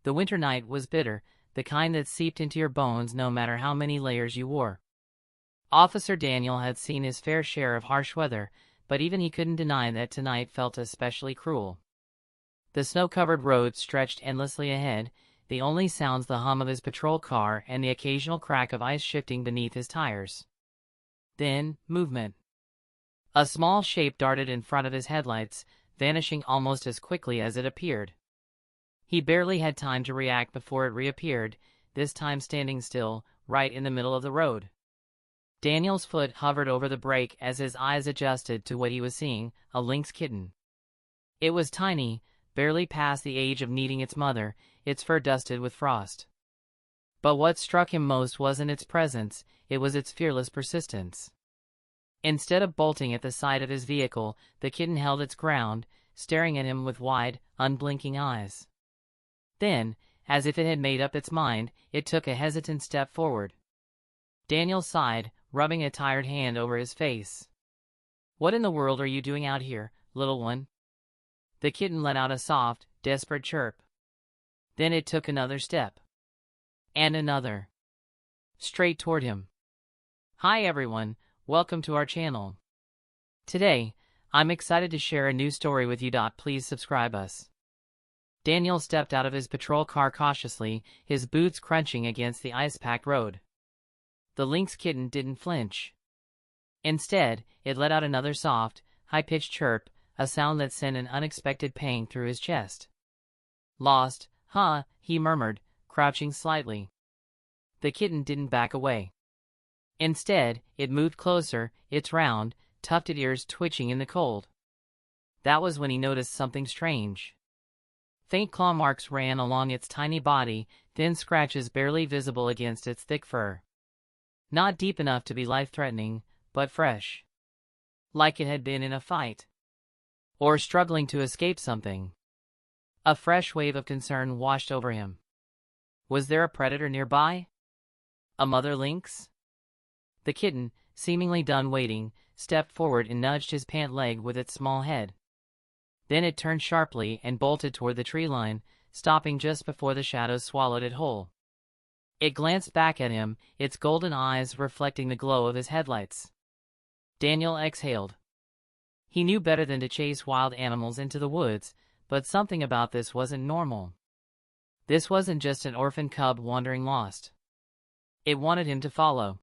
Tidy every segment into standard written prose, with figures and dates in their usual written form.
The winter night was bitter, the kind that seeped into your bones no matter how many layers you wore. Officer Daniel had seen his fair share of harsh weather, but even he couldn't deny that tonight felt especially cruel. The snow-covered road stretched endlessly ahead, the only sounds the hum of his patrol car and the occasional crack of ice shifting beneath his tires. Then, movement. A small shape darted in front of his headlights, vanishing almost as quickly as it appeared. He barely had time to react before it reappeared, this time standing still, right in the middle of the road. Daniel's foot hovered over the brake as his eyes adjusted to what he was seeing, a lynx kitten. It was tiny, barely past the age of needing its mother, its fur dusted with frost. But what struck him most wasn't its presence, it was its fearless persistence. Instead of bolting at the sight of his vehicle, the kitten held its ground, staring at him with wide, unblinking eyes. Then, as if it had made up its mind, it took a hesitant step forward. Daniel sighed, rubbing a tired hand over his face. "What in the world are you doing out here, little one?" The kitten let out a soft, desperate chirp. Then it took another step. And another. Straight toward him. "Hi everyone, welcome to our channel. Today, I'm excited to share a new story with you. Please subscribe us." Daniel stepped out of his patrol car cautiously, his boots crunching against the ice-packed road. The lynx kitten didn't flinch. Instead, it let out another soft, high-pitched chirp, a sound that sent an unexpected pang through his chest. "Lost, huh?" he murmured, crouching slightly. The kitten didn't back away. Instead, it moved closer, its round, tufted ears twitching in the cold. That was when he noticed something strange. Faint claw marks ran along its tiny body, thin scratches barely visible against its thick fur. Not deep enough to be life-threatening, but fresh. Like it had been in a fight. Or struggling to escape something. A fresh wave of concern washed over him. Was there a predator nearby? A mother lynx? The kitten, seemingly done waiting, stepped forward and nudged his pant leg with its small head. Then it turned sharply and bolted toward the tree line, stopping just before the shadows swallowed it whole. It glanced back at him, its golden eyes reflecting the glow of his headlights. Daniel exhaled. He knew better than to chase wild animals into the woods, but something about this wasn't normal. This wasn't just an orphan cub wandering lost. It wanted him to follow.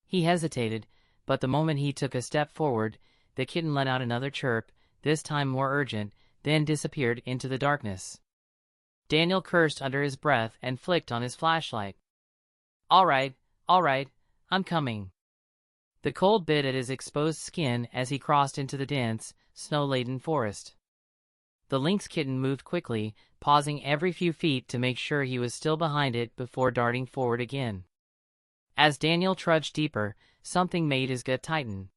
He hesitated, but the moment he took a step forward, the kitten let out another chirp, this time more urgent, then disappeared into the darkness. Daniel cursed under his breath and flicked on his flashlight. All right, I'm coming." The cold bit at his exposed skin as he crossed into the dense, snow-laden forest. The lynx kitten moved quickly, pausing every few feet to make sure he was still behind it before darting forward again. As Daniel trudged deeper, something made his gut tighten.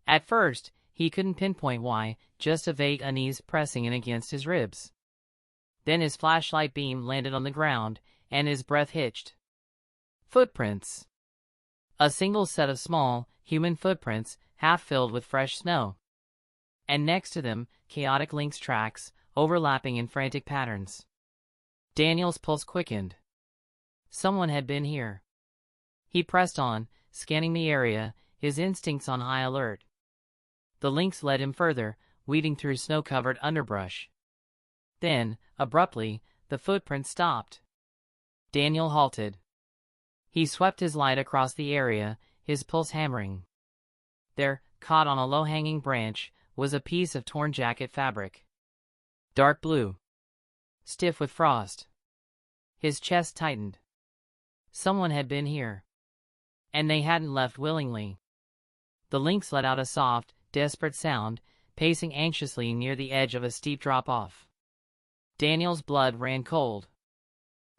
At first, he couldn't pinpoint why, just a vague unease pressing in against his ribs. Then his flashlight beam landed on the ground, and his breath hitched. Footprints. A single set of small, human footprints, half filled with fresh snow. And next to them, chaotic lynx tracks, overlapping in frantic patterns. Daniel's pulse quickened. Someone had been here. He pressed on, scanning the area, his instincts on high alert. The lynx led him further, weaving through snow-covered underbrush. Then, abruptly, the footprints stopped. Daniel halted. He swept his light across the area, his pulse hammering. There, caught on a low-hanging branch, was a piece of torn jacket fabric. Dark blue. Stiff with frost. His chest tightened. Someone had been here. And they hadn't left willingly. The lynx let out a soft, desperate sound, pacing anxiously near the edge of a steep drop-off. Daniel's blood ran cold.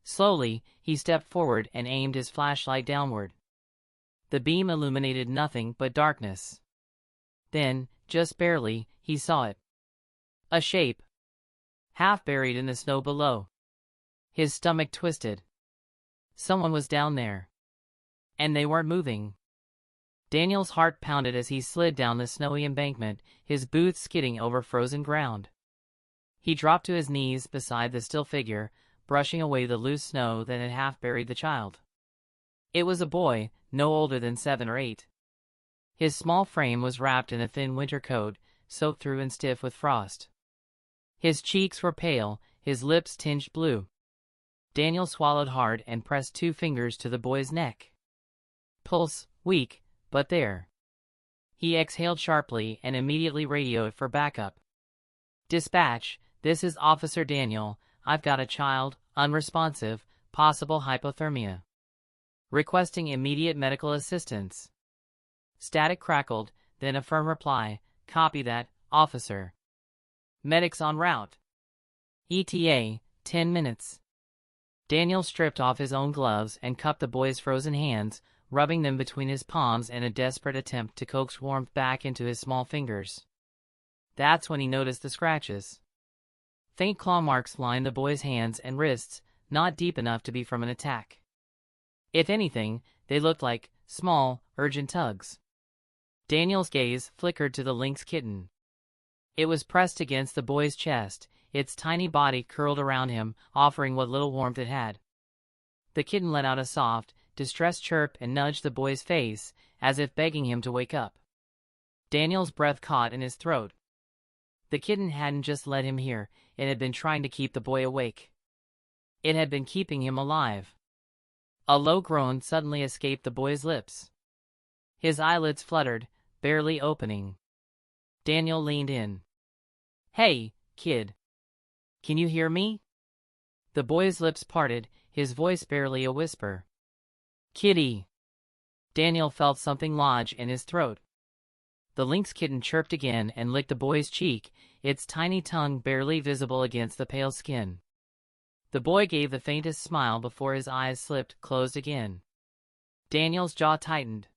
Slowly, he stepped forward and aimed his flashlight downward. The beam illuminated nothing but darkness. Then, just barely, he saw it. A shape. Half buried in the snow below. His stomach twisted. Someone was down there. And they weren't moving. Daniel's heart pounded as he slid down the snowy embankment, his boots skidding over frozen ground. He dropped to his knees beside the still figure, brushing away the loose snow that had half buried the child. It was a boy, no older than 7 or 8. His small frame was wrapped in a thin winter coat, soaked through and stiff with frost. His cheeks were pale, his lips tinged blue. Daniel swallowed hard and pressed 2 fingers to the boy's neck. Pulse, weak, but there. He exhaled sharply and immediately radioed for backup. "Dispatch, this is Officer Daniel. I've got a child, unresponsive, possible hypothermia. Requesting immediate medical assistance." Static crackled, then a firm reply, "Copy that, officer. Medics en route. ETA, 10 minutes. Daniel stripped off his own gloves and cupped the boy's frozen hands, rubbing them between his palms in a desperate attempt to coax warmth back into his small fingers. That's when he noticed the scratches. Faint claw marks lined the boy's hands and wrists, not deep enough to be from an attack. If anything, they looked like small, urgent tugs. Daniel's gaze flickered to the lynx kitten. It was pressed against the boy's chest, its tiny body curled around him, offering what little warmth it had. The kitten let out a soft, distressed chirp and nudged the boy's face, as if begging him to wake up. Daniel's breath caught in his throat. The kitten hadn't just led him here, it had been trying to keep the boy awake. It had been keeping him alive. A low groan suddenly escaped the boy's lips. His eyelids fluttered, barely opening. Daniel leaned in. "Hey, kid. Can you hear me?" The boy's lips parted, his voice barely a whisper. "Kitty." Daniel felt something lodge in his throat. The lynx kitten chirped again and licked the boy's cheek, its tiny tongue barely visible against the pale skin. The boy gave the faintest smile before his eyes slipped closed again. Daniel's jaw tightened.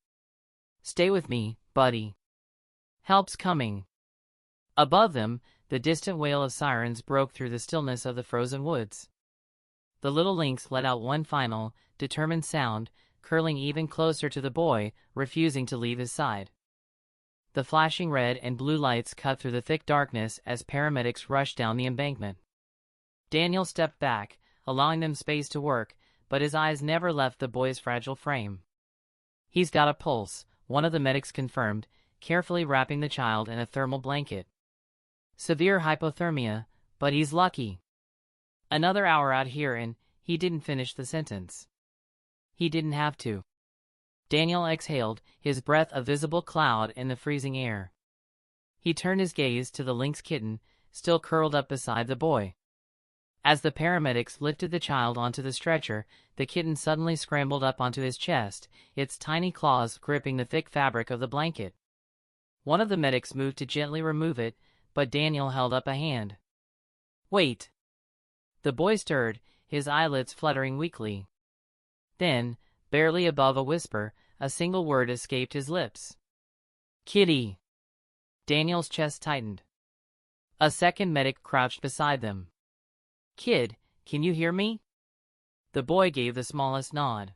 "Stay with me, buddy. Help's coming." Above them, the distant wail of sirens broke through the stillness of the frozen woods. The little lynx let out one final, determined sound, curling even closer to the boy, refusing to leave his side. The flashing red and blue lights cut through the thick darkness as paramedics rushed down the embankment. Daniel stepped back, allowing them space to work, but his eyes never left the boy's fragile frame. "He's got a pulse," one of the medics confirmed, carefully wrapping the child in a thermal blanket. "Severe hypothermia, but he's lucky." Another hour out here and he didn't finish the sentence. He didn't have to. Daniel exhaled, his breath a visible cloud in the freezing air. He turned his gaze to the lynx kitten, still curled up beside the boy. As the paramedics lifted the child onto the stretcher, the kitten suddenly scrambled up onto his chest, its tiny claws gripping the thick fabric of the blanket. One of the medics moved to gently remove it, but Daniel held up a hand. "Wait." The boy stirred, his eyelids fluttering weakly. Then, barely above a whisper, a single word escaped his lips. "Kitty." Daniel's chest tightened. A second medic crouched beside them. "Kid, can you hear me?" The boy gave the smallest nod.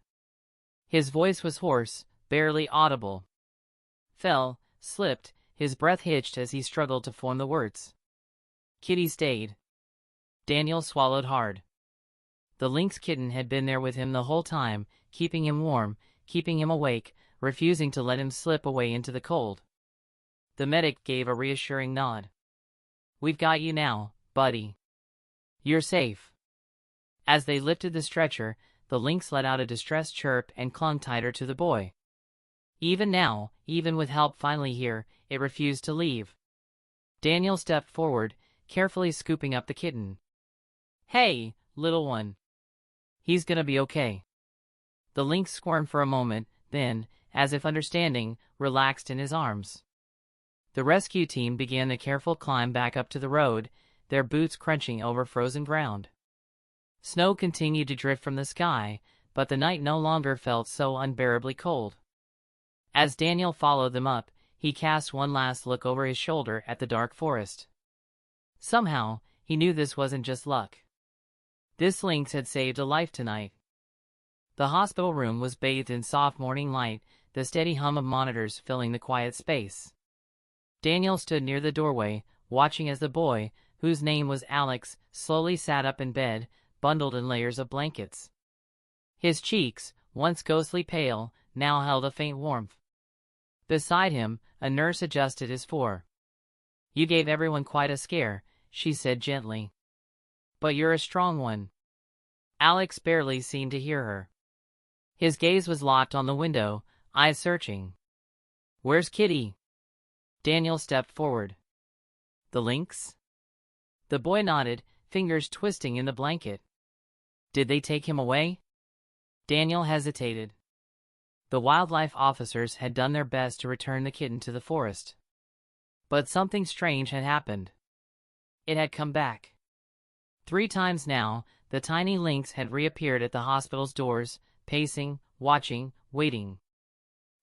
His voice was hoarse, barely audible. Fell, slipped, his breath hitched as he struggled to form the words. Kitty stayed. Daniel swallowed hard. The lynx kitten had been there with him the whole time, keeping him warm, keeping him awake, refusing to let him slip away into the cold. The medic gave a reassuring nod. "We've got you now, buddy. You're safe." As they lifted the stretcher, the lynx let out a distressed chirp and clung tighter to the boy. Even now, even with help finally here, it refused to leave. Daniel stepped forward, carefully scooping up the kitten. "Hey, little one. He's gonna be okay." The lynx squirmed for a moment, then, as if understanding, relaxed in his arms. The rescue team began the careful climb back up to the road, their boots crunching over frozen ground. Snow continued to drift from the sky, but the night no longer felt so unbearably cold. As Daniel followed them up, he cast one last look over his shoulder at the dark forest. Somehow, he knew this wasn't just luck. This lynx had saved a life tonight. The hospital room was bathed in soft morning light, the steady hum of monitors filling the quiet space. Daniel stood near the doorway, watching as the boy, whose name was Alex, slowly sat up in bed, bundled in layers of blankets. His cheeks, once ghostly pale, now held a faint warmth. Beside him, a nurse adjusted his fur. "You gave everyone quite a scare," she said gently. "But you're a strong one." Alex barely seemed to hear her. His gaze was locked on the window, eyes searching. "Where's Kitty?" Daniel stepped forward. "The lynx?" The boy nodded, fingers twisting in the blanket. "Did they take him away?" Daniel hesitated. The wildlife officers had done their best to return the kitten to the forest. But something strange had happened. It had come back. 3 times now, the tiny lynx had reappeared at the hospital's doors, pacing, watching, waiting.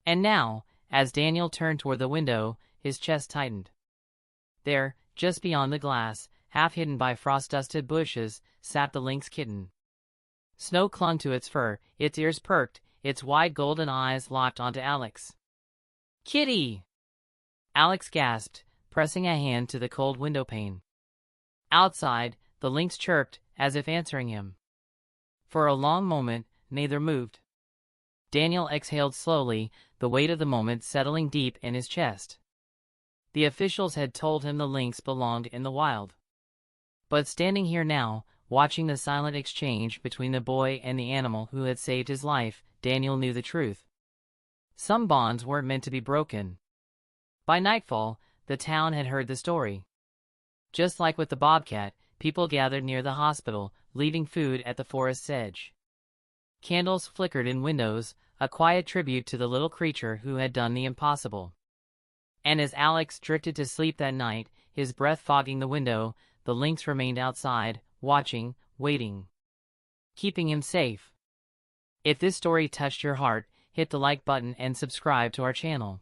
And now, as Daniel turned toward the window, his chest tightened. There, just beyond the glass, half hidden by frost-dusted bushes, sat the lynx kitten. Snow clung to its fur, its ears perked, its wide golden eyes locked onto Alex. "Kitty!" Alex gasped, pressing a hand to the cold windowpane. Outside, the lynx chirped, as if answering him. For a long moment, neither moved. Daniel exhaled slowly, the weight of the moment settling deep in his chest. The officials had told him the lynx belonged in the wild. But standing here now, watching the silent exchange between the boy and the animal who had saved his life, Daniel knew the truth. Some bonds weren't meant to be broken. By nightfall, the town had heard the story. Just like with the bobcat, people gathered near the hospital, leaving food at the forest's edge. Candles flickered in windows, a quiet tribute to the little creature who had done the impossible. And as Alex drifted to sleep that night, his breath fogging the window, the lynx remained outside, watching, waiting, keeping him safe. If this story touched your heart, hit the like button and subscribe to our channel.